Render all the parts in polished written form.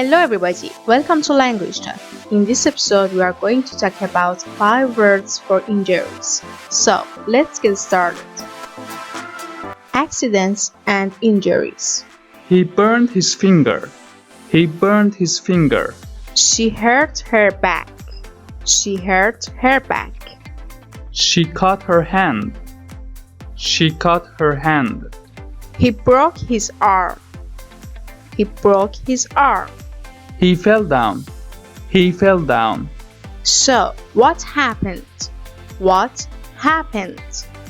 Hello everybody, welcome to Language Talk. In this episode, we are going to talk about 5 words for injuries. So, let's get started. Accidents and injuries. He burned his finger. He burned his finger. She hurt her back. She hurt her back. She cut her hand. She cut her hand. He broke his arm. He broke his arm. He fell down. He fell down. So, what happened? What happened?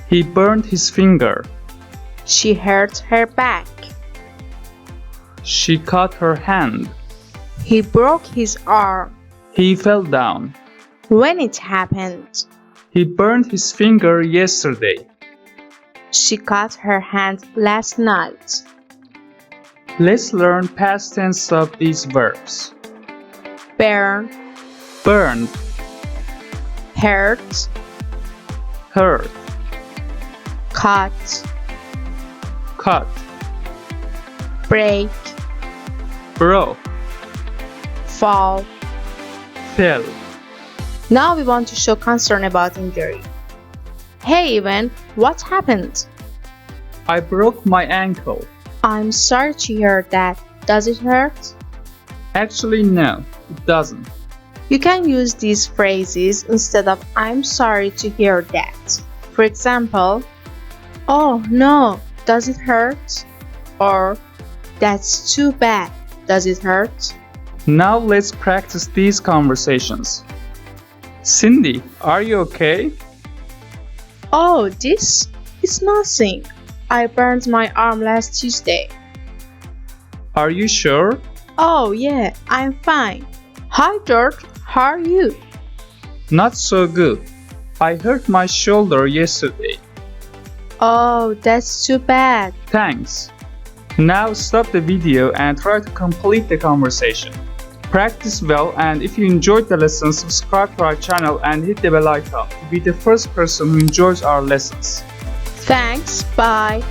He burned his finger. She hurt her back. She cut her hand. He broke his arm. He fell down. When it happened? He burned his finger yesterday. She cut her hand last night. Let's learn past tense of these verbs. Burn, Burned, hurt, hurt, cut, cut, break, broke, fall. fell. Now we want to show concern about injury. Hey Ivan, what happened? I broke my ankle. I'm sorry to hear that. Does it hurt? Actually, no, it doesn't. You can use these phrases instead of I'm sorry to hear that. For example, oh no, does it hurt? Or that's too bad, does it hurt? Now let's practice these conversations. Cindy, are you okay? Oh, this is nothing. I burned my arm last Tuesday. Are you sure? Oh yeah, I'm fine. Hi George, how are you? Not so good. I hurt my shoulder yesterday. Oh, that's too bad. Thanks. Now stop the video and try to complete the conversation. Practice well, and if you enjoyed the lesson, subscribe to our channel and hit the bell icon to be the first person who enjoys our lessons. Thanks, bye.